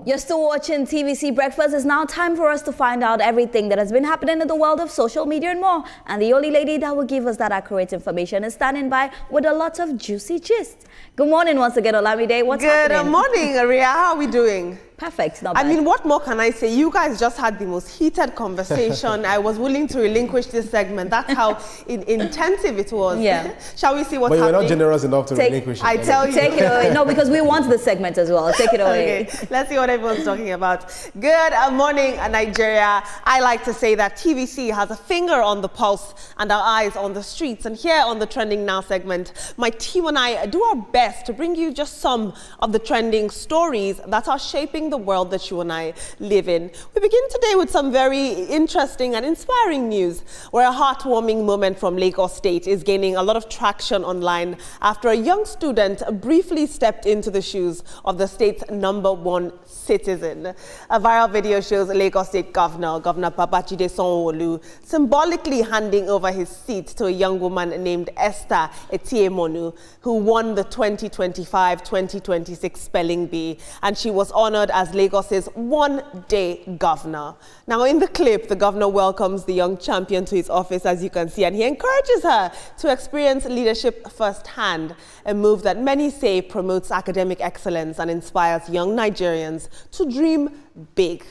You're still watching TVC Breakfast. It's now time for us to find out everything that has been happening in the world of social media and more. And the only lady that will give us that accurate information is standing by with a lot of juicy gist. Good morning once again, Olamide. What's happening? Good morning, Aria. How are we doing? Perfect. Not bad. I mean, what more can I say? You guys just had the most heated conversation. I was willing to relinquish this segment. That's how intensive it was. Yeah. Shall we see what's happening? But you're not generous enough to relinquish it. I tell you. Take it away. No, because we want the segment as well. Take it away. Okay. Let's see what everyone's talking about. Good morning, Nigeria. I like to say that TVC has a finger on the pulse and our eyes on the streets. And here on the Trending Now segment, my team and I do our best to bring you just some of the trending stories that are shaping the world that you and I live in. We begin today with some very interesting and inspiring news, where a heartwarming moment from Lagos State is gaining a lot of traction online after a young student briefly stepped into the shoes of the state's #1 citizen. A viral video shows Lagos State Governor Babajide Sanwo-Olu symbolically handing over his seat to a young woman named Esther Etiemonu, who won the 2025-2026 Spelling Bee, and she was honored as Lagos's one-day governor. Now, in the clip, the governor welcomes the young champion to his office, as you can see, and he encourages her to experience leadership firsthand, a move that many say promotes academic excellence and inspires young Nigerians to dream big.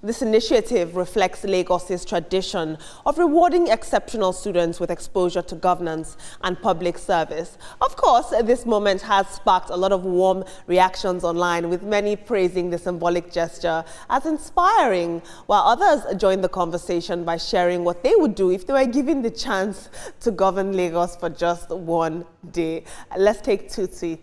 This initiative reflects Lagos's tradition of rewarding exceptional students with exposure to governance and public service. Of course, this moment has sparked a lot of warm reactions online, with many praising the symbolic gesture as inspiring, while others join the conversation by sharing what they would do if they were given the chance to govern Lagos for just one day. Let's take two tweets.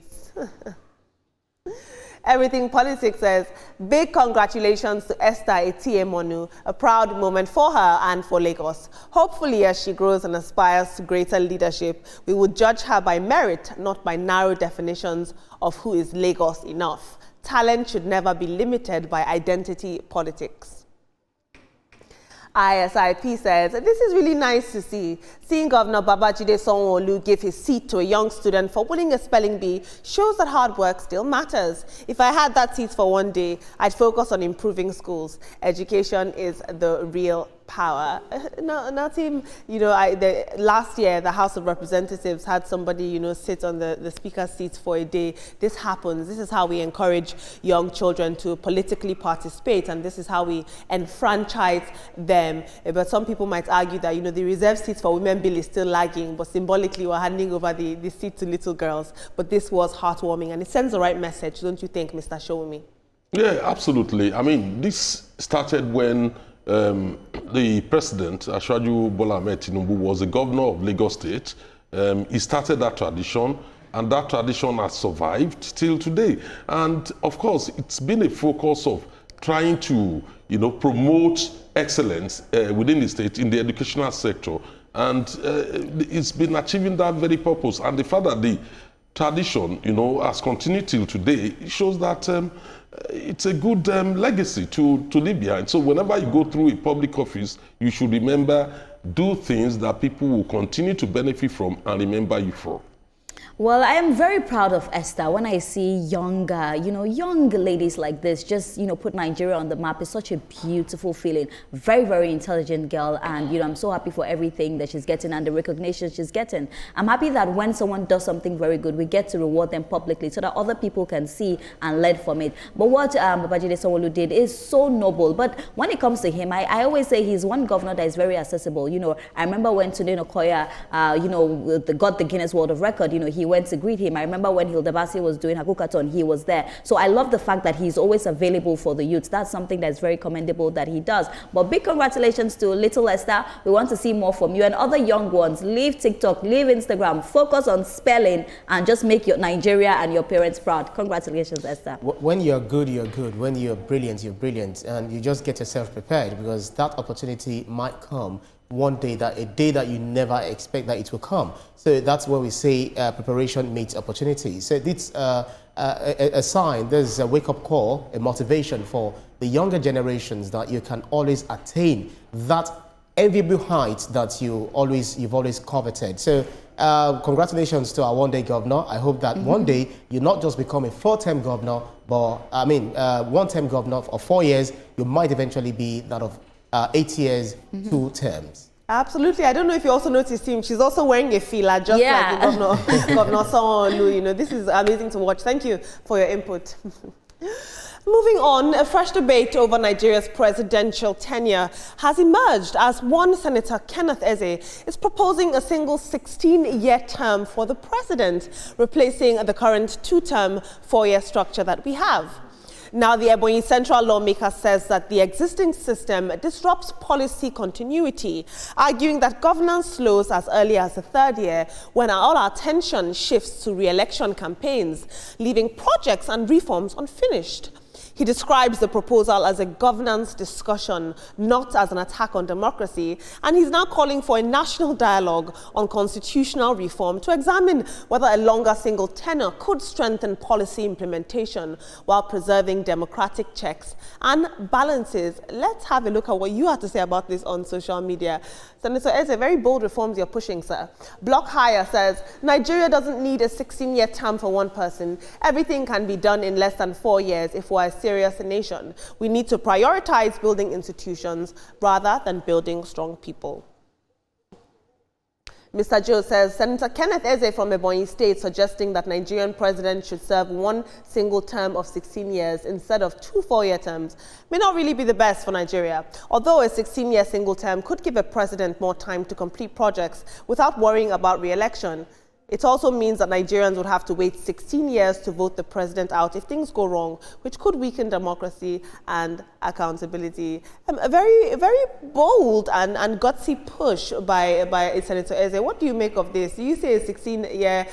Everything Politics says, big congratulations to Esther Etiemonu, a proud moment for her and for Lagos. Hopefully, as she grows and aspires to greater leadership, we will judge her by merit, not by narrow definitions of who is Lagos enough. Talent should never be limited by identity politics. ISIP says, this is really nice to see. Seeing Governor Babajide Sanwo-Olu give his seat to a young student for winning a spelling bee shows that hard work still matters. If I had that seat for one day, I'd focus on improving schools. Education is the real power. No, team, last year, the House of Representatives had somebody, sit on the speaker's seat for a day. This happens. This is how we encourage young children to politically participate, and this is how we enfranchise them. But some people might argue that, the reserved seats for women bill is still lagging, but symbolically we're handing over the seat to little girls. But this was heartwarming, and it sends the right message, don't you think, Mr. Showumi? Yeah, absolutely. I mean, this started when the president, Asiwaju Bola Ahmed Tinubu, was the governor of Lagos State. He started that tradition, and that tradition has survived till today. And of course, it's been a focus of trying to, promote excellence within the state in the educational sector. And it's been achieving that very purpose. And the fact that the tradition, has continued till today, it shows that it's a good legacy to leave behind. So whenever you go through a public office, you should remember, do things that people will continue to benefit from and remember you for. Well, I am very proud of Esther. When I see young ladies like this just, put Nigeria on the map, it's such a beautiful feeling. Very, very intelligent girl. And, I'm so happy for everything that she's getting and the recognition she's getting. I'm happy that when someone does something very good, we get to reward them publicly so that other people can see and learn from it. But what Babajide Sanwo-Olu did is so noble. But when it comes to him, I always say he's one governor that is very accessible. I remember when Tunde Okoya, got the Guinness World of Record, he went to greet him. I remember when Hilda Basi was doing Hakukaton, he was there. So I love the fact that he's always available for the youth. That's something that's very commendable that he does. But big congratulations to little Esther. We want to see more from you and other young ones. Leave TikTok, leave Instagram, focus on spelling and just make your Nigeria and your parents proud. Congratulations, Esther. When you're good, you're good. When you're brilliant, you're brilliant. And you just get yourself prepared, because that opportunity might come one day, a day that you never expect that it will come. So that's where we say preparation meets opportunity. So it's a sign, there's a wake-up call, a motivation for the younger generations that you can always attain that enviable height that you've always coveted. So congratulations to our one-day governor. I hope that one day you not just become a 4-term governor, but one-term governor of 4 years. You might eventually be that of 8 years, 2 terms. Absolutely. I don't know if you also noticed him. She's also wearing a fila, just like the Governor Sanwo-Olu. You know, this is amazing to watch. Thank you for your input. Moving on, a fresh debate over Nigeria's presidential tenure has emerged as one Senator, Kenneth Eze, is proposing a single 16-year term for the president, replacing the current 2-term 4-year structure that we have. Now, the Ebonyi Central lawmaker says that the existing system disrupts policy continuity, arguing that governance slows as early as the 3rd year when all our attention shifts to re-election campaigns, leaving projects and reforms unfinished. He describes the proposal as a governance discussion, not as an attack on democracy, and he's now calling for a national dialogue on constitutional reform to examine whether a longer single tenure could strengthen policy implementation while preserving democratic checks and balances. Let's have a look at what you have to say about this on social media. Senator Eze, very bold reforms you're pushing, sir. Block Hire says, Nigeria doesn't need a 16-year term for one person. Everything can be done in less than 4 years if we're a serious nation. We need to prioritize building institutions rather than building strong people. Mr. Joe says, Senator Kenneth Eze from Ebonyi State suggesting that Nigerian president should serve one single term of 16 years instead of 2 4-year terms may not really be the best for Nigeria. Although a 16-year single term could give a president more time to complete projects without worrying about re-election, it also means that Nigerians would have to wait 16 years to vote the president out if things go wrong, which could weaken democracy and accountability. A very, very bold and gutsy push by Senator Eze. What do you make of this? You say a 16-year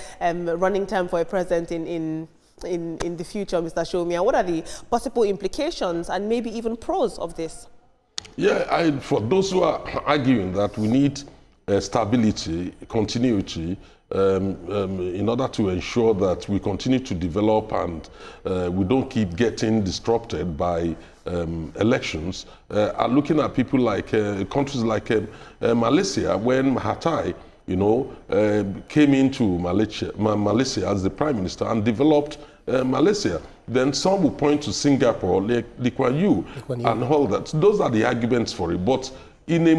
running term for a president in the future, Mr. Shomia. What are the possible implications and maybe even pros of this? Yeah, for those who are arguing that we need stability, continuity, in order to ensure that we continue to develop and we don't keep getting disrupted by elections, are looking at people like countries like Malaysia, when Mahathir, came into Malaysia as the prime minister and developed Malaysia. Then some will point to Singapore, Lee Kuan Yew, and all that. Those are the arguments for it. But in a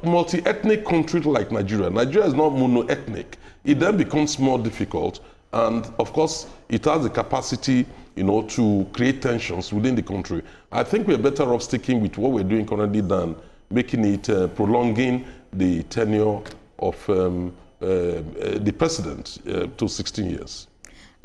multi-ethnic country like Nigeria, Nigeria is not mono-ethnic. It then becomes more difficult, and of course, it has the capacity, to create tensions within the country. I think we're better off sticking with what we're doing currently than making it prolonging the tenure of the president to 16 years.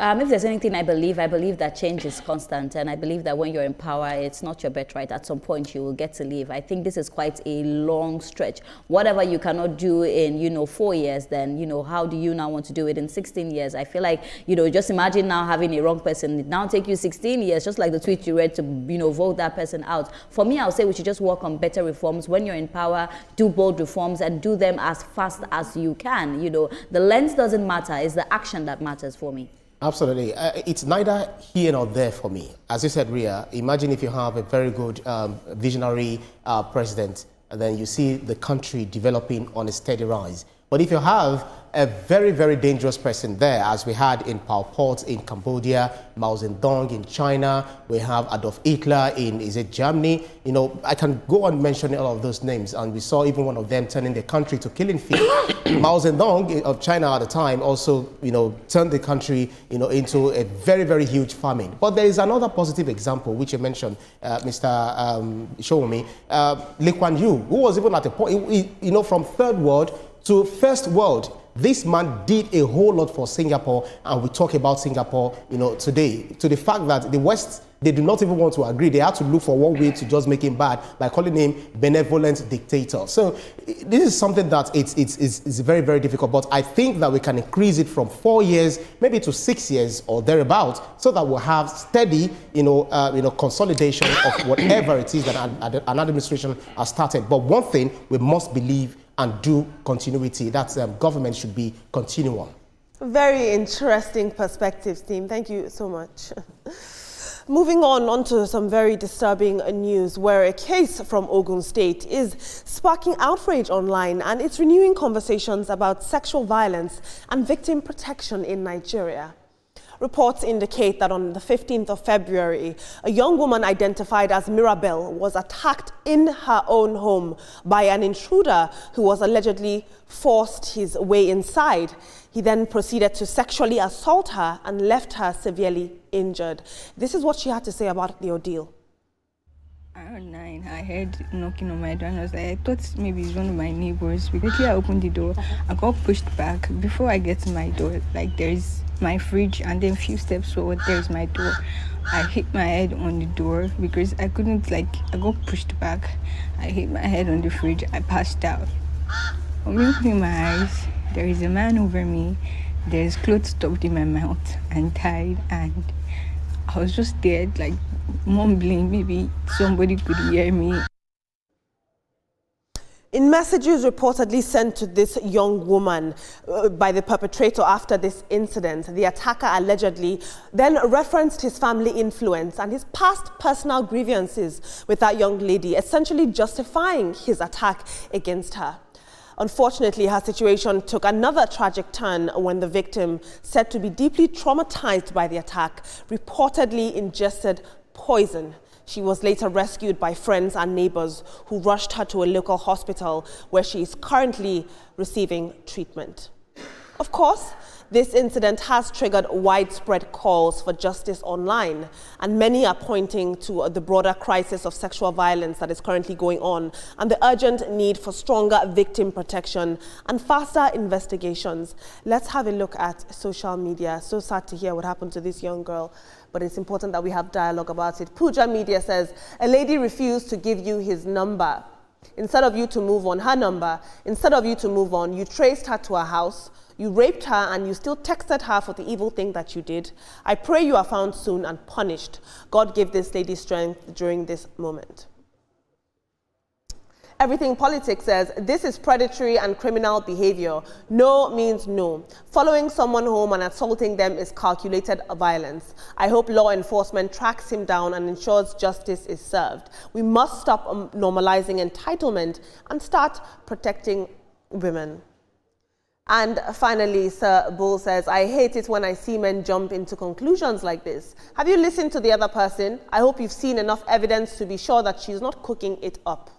If there's anything I believe that change is constant, and I believe that when you're in power, it's not your birthright. At some point, you will get to leave. I think this is quite a long stretch. Whatever you cannot do in, 4 years, then, how do you now want to do it in 16 years? I feel like, just imagine now having a wrong person. It now take you 16 years, just like the tweet you read, to, vote that person out. For me, I'll say we should just work on better reforms. When you're in power, do bold reforms and do them as fast as you can. The lens doesn't matter. It's the action that matters for me. Absolutely. It's neither here nor there for me. As you said, Ria, imagine if you have a very good visionary president, and then you see the country developing on a steady rise. But if you have a very, very dangerous person there, as we had in Pol Pot in Cambodia, Mao Zedong in China, we have Adolf Hitler in, Germany. I can go on mentioning all of those names, and we saw even one of them turning the country to killing field. Mao Zedong of China at the time also, turned the country, into a very, very huge famine. But there is another positive example, which you mentioned, Mr. Showme, Lee Kuan Yew, who was even at a point, from third world to first world. This man did a whole lot for Singapore, and we talk about Singapore, today, to the fact that the West, they do not even want to agree. They had to look for one way to just make him bad by calling him benevolent dictator. So this is something that it's very, very difficult. But I think that we can increase it from 4 years, maybe to 6 years or thereabout, so that we'll have steady, consolidation of whatever it is that an administration has started. But one thing we must believe and do continuity. That's government should be continual. Very interesting perspectives, team. Thank you so much. Moving on to some very disturbing news where a case from Ogun State is sparking outrage online and it's renewing conversations about sexual violence and victim protection in Nigeria. Reports indicate that on the 15th of February, a young woman identified as Mirabel was attacked in her own home by an intruder who was allegedly forced his way inside. He then proceeded to sexually assault her and left her severely injured. This is what she had to say about the ordeal. Around 9, I heard knocking on my door and I thought maybe it's one of my neighbors. Quickly I opened the door. I got pushed back. Before I get to my door, like there's my fridge and then a few steps forward, there's my door. I hit my head on the door because I couldn't, I got pushed back. I hit my head on the fridge. I passed out. When I opened my eyes, there is a man over me. There's clothes stuffed in my mouth and tied, and I was just there, mumbling. Maybe somebody could hear me. In messages reportedly sent to this young woman by the perpetrator after this incident, the attacker allegedly then referenced his family influence and his past personal grievances with that young lady, essentially justifying his attack against her. Unfortunately, her situation took another tragic turn when the victim, said to be deeply traumatized by the attack, reportedly ingested poison. She was later rescued by friends and neighbors who rushed her to a local hospital where she is currently receiving treatment. Of course, this incident has triggered widespread calls for justice online, and many are pointing to the broader crisis of sexual violence that is currently going on and the urgent need for stronger victim protection and faster investigations. Let's have a look at social media. So sad to hear what happened to this young girl, but it's important that we have dialogue about it. Puja Media says, a lady refused to give you his number. Instead of you to move on, her number, instead of you to move on, you traced her to her house, you raped her, and you still texted her for the evil thing that you did. I pray you are found soon and punished. God give this lady strength during this moment. Everything Politics says, this is predatory and criminal behavior. No means no. Following someone home and assaulting them is calculated violence. I hope law enforcement tracks him down and ensures justice is served. We must stop normalizing entitlement and start protecting women. And finally, Sir Bull says, I hate it when I see men jump into conclusions like this. Have you listened to the other person? I hope you've seen enough evidence to be sure that she's not cooking it up.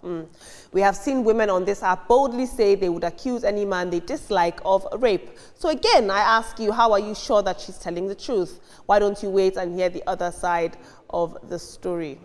We have seen women on this app boldly say they would accuse any man they dislike of rape. So again, I ask you, how are you sure that she's telling the truth? Why don't you wait and hear the other side of the story?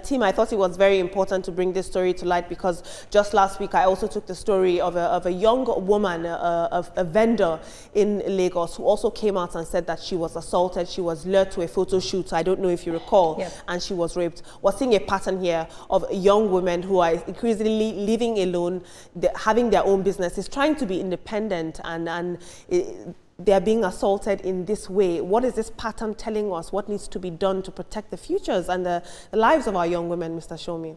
Team, I thought it was very important to bring this story to light because just last week I also took the story of a young woman, a vendor in Lagos, who also came out and said that she was assaulted. She was lured to a photo shoot, I don't know if you recall, and she was raped. We're seeing a pattern here of young women who are increasingly living alone, having their own businesses, trying to be independent, and they're being assaulted in this way. What is this pattern telling us? What needs to be done to protect the futures and the lives of our young women, Mr. Shomi?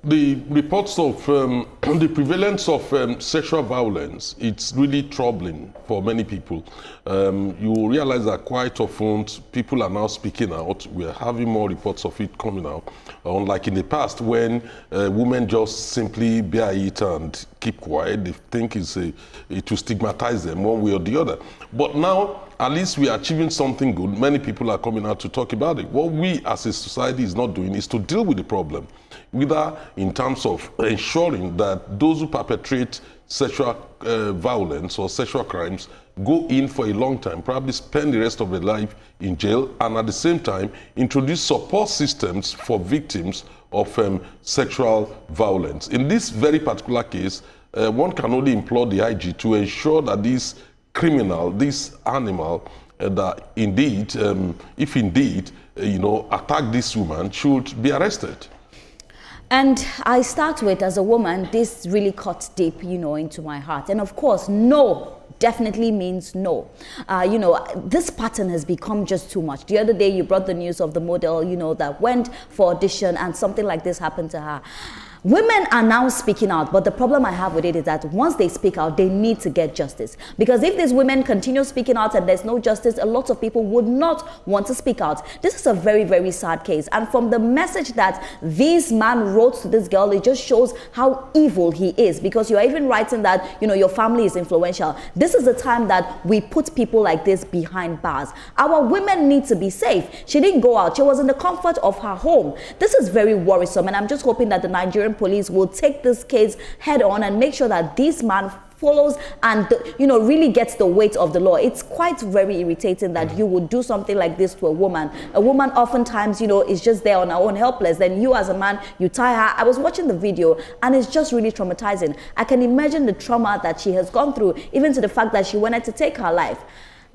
The reports of the prevalence of sexual violence, it's really troubling for many people. You realize that quite often people are now speaking out. We're having more reports of it coming out. Unlike in the past when women just simply bear it and keep quiet, they think it will stigmatize them one way or the other. But now, at least we are achieving something good. Many people are coming out to talk about it. What we as a society is not doing is to deal with the problem, whether in terms of ensuring that those who perpetrate sexual violence or sexual crimes go in for a long time, probably spend the rest of their life in jail, and at the same time introduce support systems for victims of sexual violence. In this very particular case, one can only implore the IG to ensure that this criminal, this animal, that indeed, if indeed, attack this woman, should be arrested. And I start with, as a woman, this really cuts deep, into my heart. And of course, no definitely means no. This pattern has become just too much. The other day, you brought the news of the model, that went for audition and something like this happened to her. Women are now speaking out, but the problem I have with it is that once they speak out, they need to get justice. Because if these women continue speaking out and there's no justice, a lot of people would not want to speak out. This is a very, very sad case. And from the message that this man wrote to this girl, it just shows how evil he is. Because you are even writing that, you know, your family is influential. This is the time that we put people like this behind bars. Our women need to be safe. She didn't go out. She was in the comfort of her home. This is very worrisome. And I'm just hoping that the Nigerian police will take this case head on and make sure that this man follows and, you know, really gets the weight of the law. It's quite very irritating that you would do something like this to a woman. A woman oftentimes, you know, is just there on her own, helpless. Then you as a man, you tie her. I was watching the video and it's just really traumatizing. I can imagine the trauma that she has gone through, even to the fact that she wanted to take her life.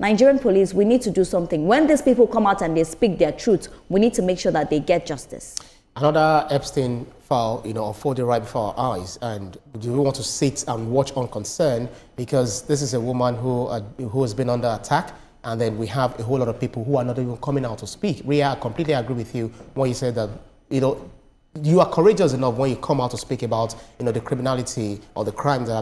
Nigerian police, we need to do something. When these people come out and they speak their truth, we need to make sure that they get justice. Another Epstein file, you know, unfolded right before our eyes, and do we want to sit and watch unconcerned? Because this is a woman who has been under attack, and then we have a whole lot of people who are not even coming out to speak. Ria, I completely agree with you when you said that, you know, you are courageous enough when you come out to speak about, you know, the criminality or the crimes that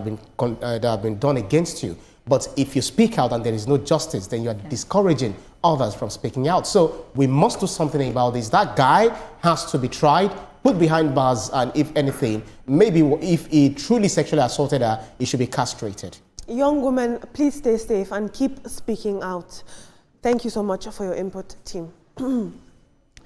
have been done against you. But if you speak out and there is no justice, then you are discouraging others from speaking out. So we must do something about this. That guy has to be tried, put behind bars, and if anything, maybe if he truly sexually assaulted her, he should be castrated. Young women, please stay safe and keep speaking out. Thank you so much for your input, team.